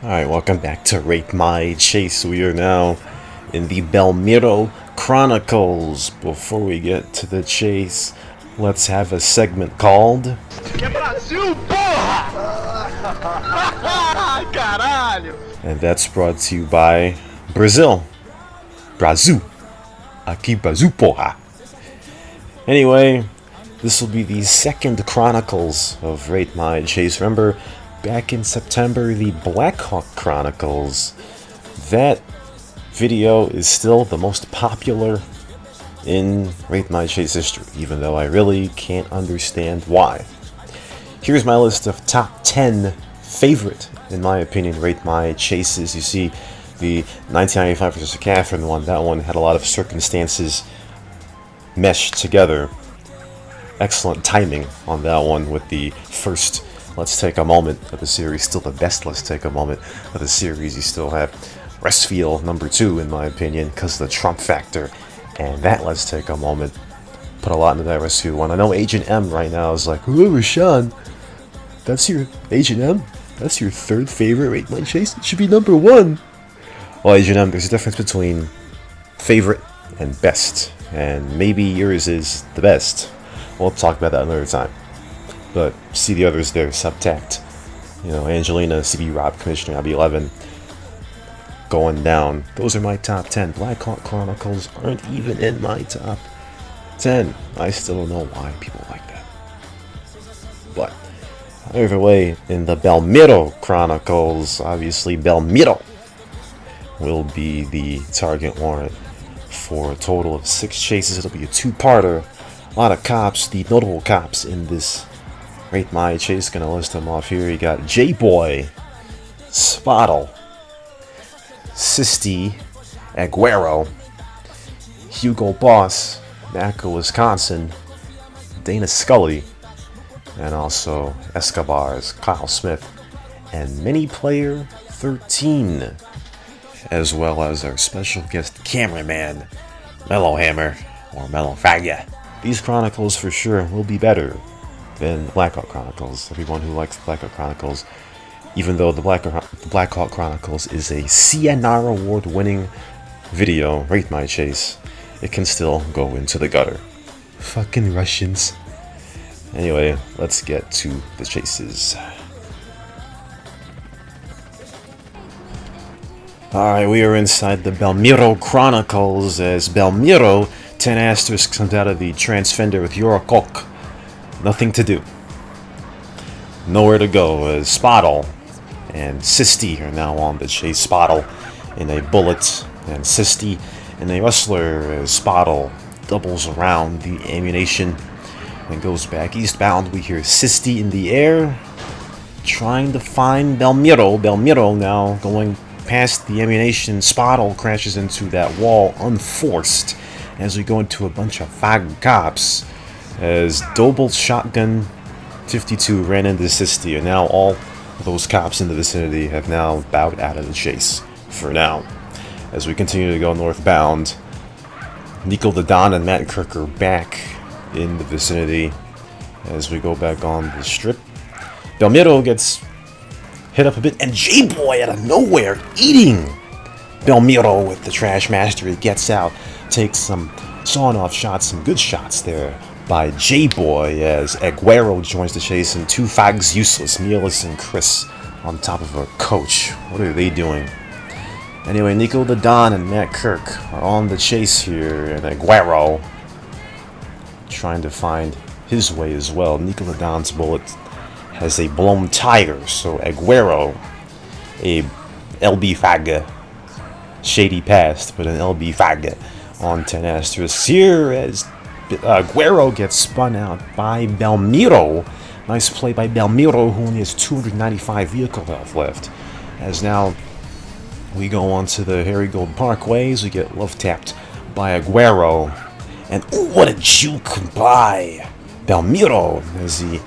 Alright, welcome back to Rate My Chase. We are now in the Belmiro Chronicles. Before we get to the chase, let's have a segment called Que brasil, porra! Caralho! And that's brought to you by Brazil. Brasil. Aqui, brasil, porra. Anyway, this will be the second Chronicles of Rate My Chase. Remember, back in September, the Blackhawk Chronicles. That video is still the most popular in Rate My Chase history, even though I really can't understand why. Here's my list of top 10 favorite, in my opinion, Rate My Chases. You see, the 1995 versus Catherine one, that one had a lot of circumstances meshed together. Excellent timing on that one with the first Let's Take a Moment of the series. Still the best Let's Take a Moment of the series. You still have Restfield number 2, in my opinion, because of the Trump factor. And that Let's Take a Moment put a lot into that Restfield one. I know Agent M right now is like, ooh, Rashawn, that's your Agent M? That's your third favorite Rate My Chase? It should be number 1. Well, Agent M, there's a difference between favorite and best. And maybe yours is the best. We'll talk about that another time. But see the others there, subtact. You know, Angelina, CB Rob, Commissioner, IB11, going down. Those are my top 10. Blackhawk Chronicles aren't even in my top 10. I still don't know why people like that. But either way, in the Belmiro Chronicles, obviously Belmiro will be the target warrant for a total of 6 chases. It'll be a 2-parter. A lot of cops, the notable cops in this Rate My Chase. Gonna list them off here. You got J-Boy, Spottle, Sisti, Aguero, Hugo Boss, Naco, Wisconsin, Dana Scully, and also Escobar's Kyle Smith, and Mini Player 13, as well as our special guest cameraman, Mellow Hammer, or Mellow Fagya. These Chronicles for sure will be better than Blackhawk Chronicles. Everyone who likes Blackhawk Chronicles, even though the Blackhawk Chronicles is a CNR award winning video, Rate My Chase, it can still go into the gutter. Fucking Russians. Anyway, let's get to the chases. Alright, we are inside the Belmiro Chronicles as Belmiro 10 asterisks comes out of the transfender with Eurokok. Nothing to do. Nowhere to go as Spottle and Sisti are now on the chase. Spottle in a bullet and Sisti in a rustler as Spottle doubles around the ammunition and goes back eastbound. We hear Sisti in the air trying to find Belmiro. Belmiro now going past the ammunition. Spottle crashes into that wall unforced as we go into a bunch of fag cops as Double Shotgun 52 ran into Sisti, and now all of those cops in the vicinity have now bowed out of the chase for now. As we continue to go northbound, Nico the Don and Matt Kirk are back in the vicinity as we go back on the strip. Belmiro gets hit up a bit, and J-Boy out of nowhere eating Belmiro with the Trash Master. He gets out, takes some sawing-off shots, some good shots there by J-Boy as Aguero joins the chase, and 2 fags useless, Neelis and Chris on top of a coach. What are they doing? Anyway, Nico the Don and Matt Kirk are on the chase here, and Aguero trying to find his way as well. Nico the Don's bullet has a blown tire, so Aguero, a LB fag, shady past, but an LB fag on 10 asterisks here as Aguero gets spun out by Belmiro. Nice play by Belmiro, who only has 295 vehicle health left. As now we go on to the Harry Gold Parkways, we get love tapped by Aguero. And ooh, what a juke by Belmiro as he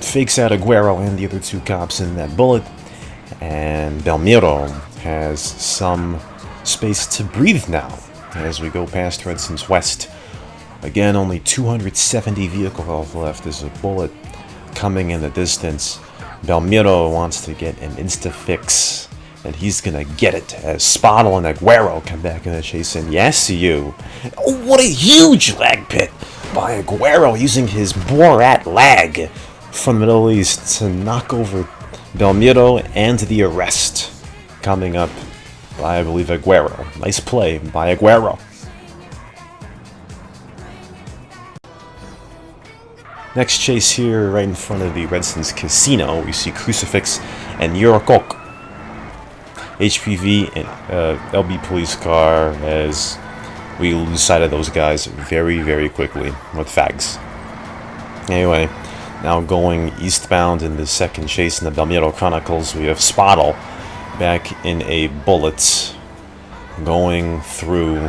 fakes out Aguero and the other 2 cops in that bullet. And Belmiro has some space to breathe now as we go past Redson's West. Again, only 270 vehicle health left as a bullet coming in the distance Belmiro wants to get an insta-fix, and he's gonna get it as Spottle and Aguero come back in the chase, and yes, you. Oh, what a huge lag pit by Aguero using his Borat lag from the Middle East to knock over Belmiro and the arrest coming up by, I believe, Aguero. Nice play by Aguero. Next chase here, right in front of the Redsons Casino, we see Crucifix and Eurokok. HPV and LB police car as we lose sight of those guys very, very quickly with fags. Anyway, now going eastbound in the second chase in the Belmiro Chronicles, we have Spottle back in a Bullet going through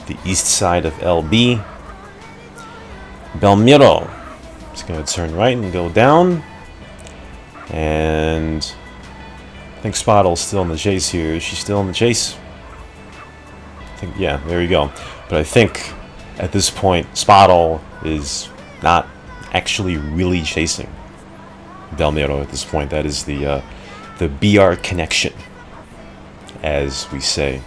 the east side of LB. Belmiro is going to turn right and go down, and I think Spottle's still in the chase here. Is she still in the chase? I think, yeah, there you go. But I think at this point, Spottle is not actually really chasing Belmiro at this point. That is the BR connection, as we say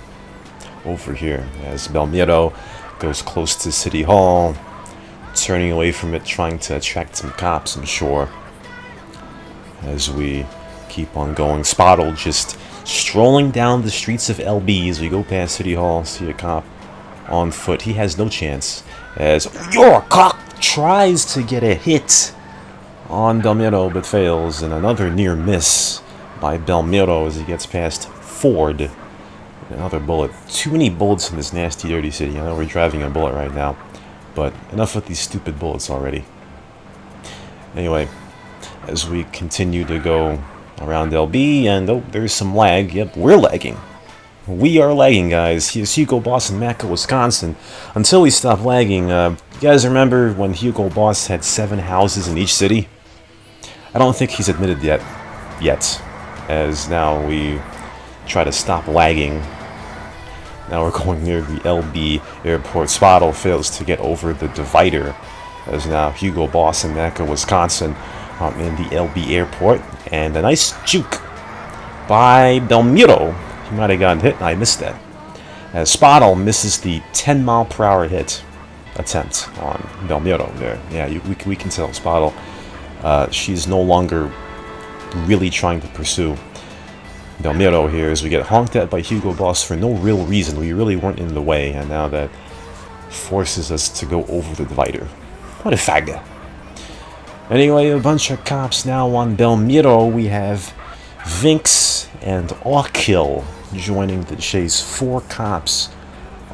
over here. As Belmiro goes close to City Hall, turning away from it, trying to attract some cops, I'm sure. As we keep on going, Spottle just strolling down the streets of LB as we go past City Hall, see a cop on foot. He has no chance as Eurokok tries to get a hit on Belmiro but fails, and another near miss by Belmiro as he gets past Ford. Another bullet. Too many bullets in this nasty, dirty city. I know we're driving a bullet right now, but enough with these stupid bullets already. Anyway, as we continue to go around LB, and oh, there's some lag. Yep, we're lagging. We are lagging, guys. Here's Hugo Boss in Macca, Wisconsin. Until we stop lagging, you guys remember when Hugo Boss had 7 houses in each city? I don't think he's admitted yet, as now we try to stop lagging. Now we're going near the LB airport. Spottle fails to get over the divider, as now Hugo Boss in Macca, Wisconsin, in the LB airport, and a nice juke by Belmiro. He might have gotten hit, and I missed that. As Spottle misses the 10-mile-per-hour hit attempt on Belmiro there. Yeah, we can tell Spottle, she's no longer really trying to pursue Belmiro here, as we get honked at by Hugo Boss for no real reason. We really weren't in the way, and now that forces us to go over the divider. What a fag. Anyway, a bunch of cops now on Belmiro. We have Vinx and Awkill joining the chase. 4 cops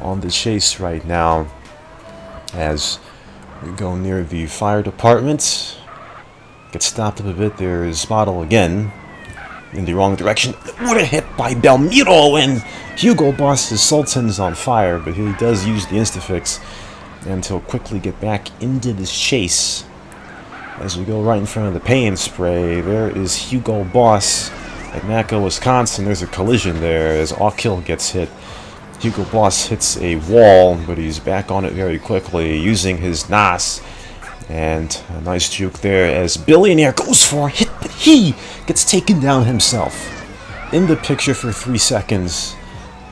on the chase right now as we go near the fire department. Get stopped up a bit. There is Spottle again in the wrong direction. What a hit by Belmiro, and Hugo Boss's Sultan's on fire, but he does use the instafix and he'll quickly get back into this chase. As we go right in front of the paint spray, there is Hugo Boss at Macca, Wisconsin. There's a collision there as Awkill gets hit. Hugo Boss hits a wall, but he's back on it very quickly using his NAS. And a nice juke there as Billionaire goes for a hit, but he gets taken down himself. In the picture for 3 seconds,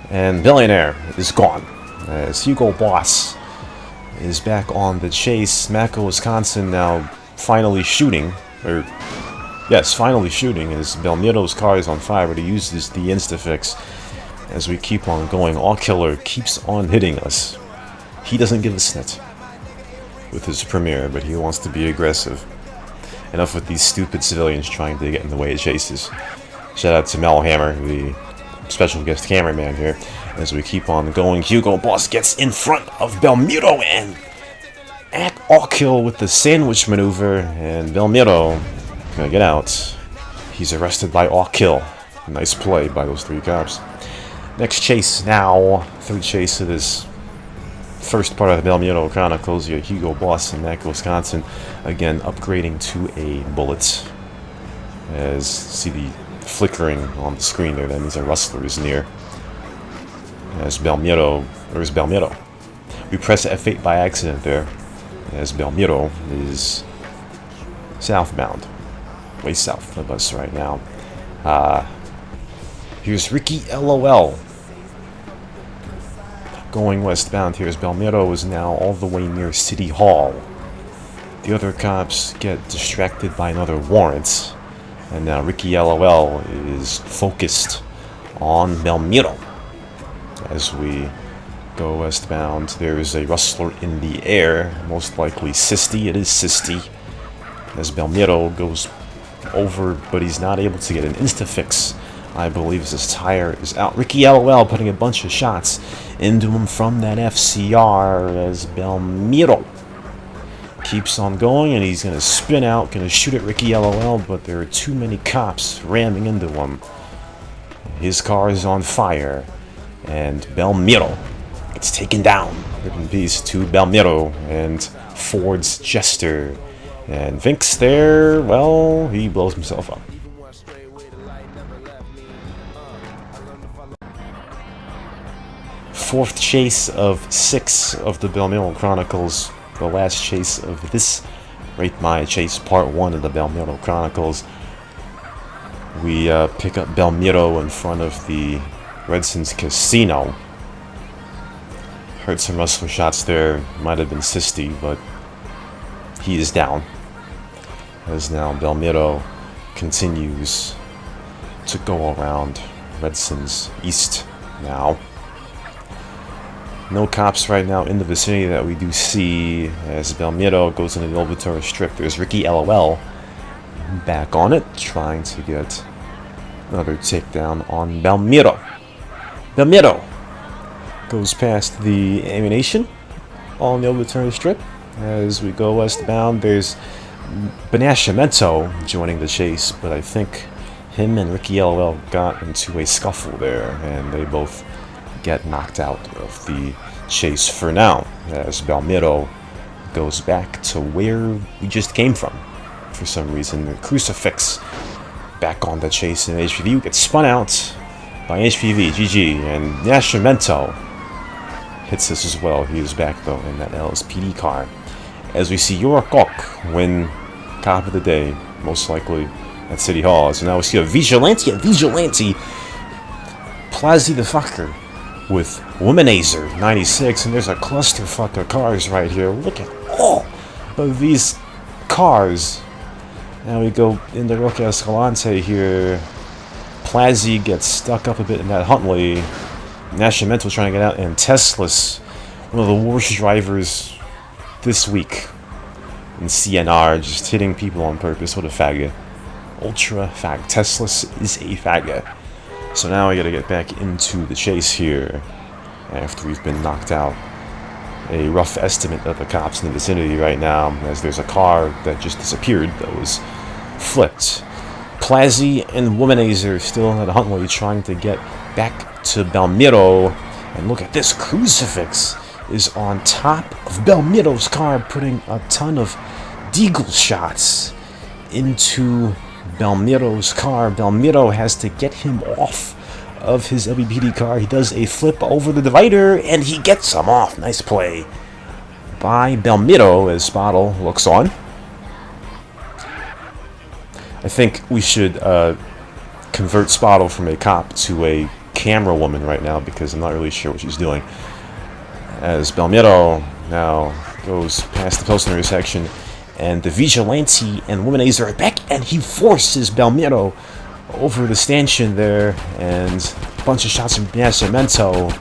and Billionaire is gone. As Hugo Boss is back on the chase. Macca, Wisconsin now finally shooting, finally shooting, as Belmiro's car is on fire, but he uses the instafix as we keep on going. Awkiller keeps on hitting us. He doesn't give a snit with his premiere, but he wants to be aggressive. Enough with these stupid civilians trying to get in the way of chases. Shout out to Mel Hammer, the special guest cameraman here. As we keep on going, Hugo Boss gets in front of Belmiro and at Awkill with the sandwich maneuver, and Belmiro gonna get out. He's arrested by Awkill. Nice play by those 3 cops. Next chase now, 3rd chase of this first part of the Belmiro Chronicles. Here, Hugo Boss in Macca, Wisconsin, again upgrading to a bullet. As see the flickering on the screen there, that means a rustler is near. As Belmiro, where's Belmiro? We press F8 by accident there, as Belmiro is southbound. way south of us right now. Here's Ricky LOL. Going westbound, here's Belmiro is now all the way near City Hall. The other cops get distracted by another warrant, and now Ricky LOL is focused on Belmiro. As we go westbound, there is a rustler in the air, most likely Sisty. It is Sisty. As Belmiro goes over, but he's not able to get an insta-fix, I believe, as his tire is out. Ricky LOL putting a bunch of shots into him from that FCR as Belmiro keeps on going, and he's going to spin out, going to shoot at Ricky LOL, but there are too many cops ramming into him. His car is on fire, and Belmiro gets taken down. Rip in peace to Belmiro and Ford's Jester. And Vince there, well, he blows himself up. Fourth chase of 6 of the Belmiro Chronicles. The last chase of this Rate My Chase Part 1 of the Belmiro Chronicles. We pick up Belmiro in front of the Redson's Casino. Heard some rustler shots there. Might have been Sisty, but he is down. As now Belmiro continues to go around Redson's east now. No cops right now in the vicinity that we do see. As Belmiro goes into the Obituary Strip, there's Ricky LOL back on it, trying to get another takedown on Belmiro. Belmiro goes past the ammunition on the Obituary Strip. As we go westbound, there's Benascimento joining the chase, but I think him and Ricky LOL got into a scuffle there, and they both get knocked out of the chase for now, as Belmiro goes back to where we just came from. For some reason, the Crucifix back on the chase, and HPV gets spun out by HPV, GG, and Nascimento hits us as well. He is back though in that LSPD car. As we see Yorokok win Cop of the Day, most likely at City Hall. So now we see a Vigilante Plazzy the Fucker with Womanizer 96, and there's a clusterfuck of cars right here. Look at all of these cars. Now we go into Roque Escalante here. Plazzy gets stuck up a bit in that Huntley. Nascimento trying to get out, and Tesla's one of the worst drivers this week in CNR, just hitting people on purpose. What a faggot. Ultra fag. Tesla's is a faggot. So now we gotta get back into the chase here after we've been knocked out. A rough estimate of the cops in the vicinity right now, as there's a car that just disappeared that was flipped. Plazzy and Womanizer still in that Huntley trying to get back to Belmiro. And look at this, Crucifix is on top of Belmiro's car, putting a ton of deagle shots into Belmiro's car. Belmiro has to get him off of his LBPD car. He does a flip over the divider, and he gets him off. Nice play by Belmiro as Spottle looks on. I think we should convert Spottle from a cop to a camera woman right now, because I'm not really sure what she's doing. As Belmiro now goes past the Pilsner intersection, and the Vigilante and Womanizer are back, and he forces Belmiro over the stanchion there, and a bunch of shots from Nascimento,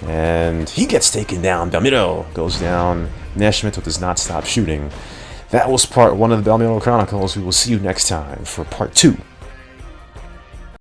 and he gets taken down. Belmiro goes down. Nascimento does not stop shooting. That was part 1 of the Belmiro Chronicles. We will see you next time for part 2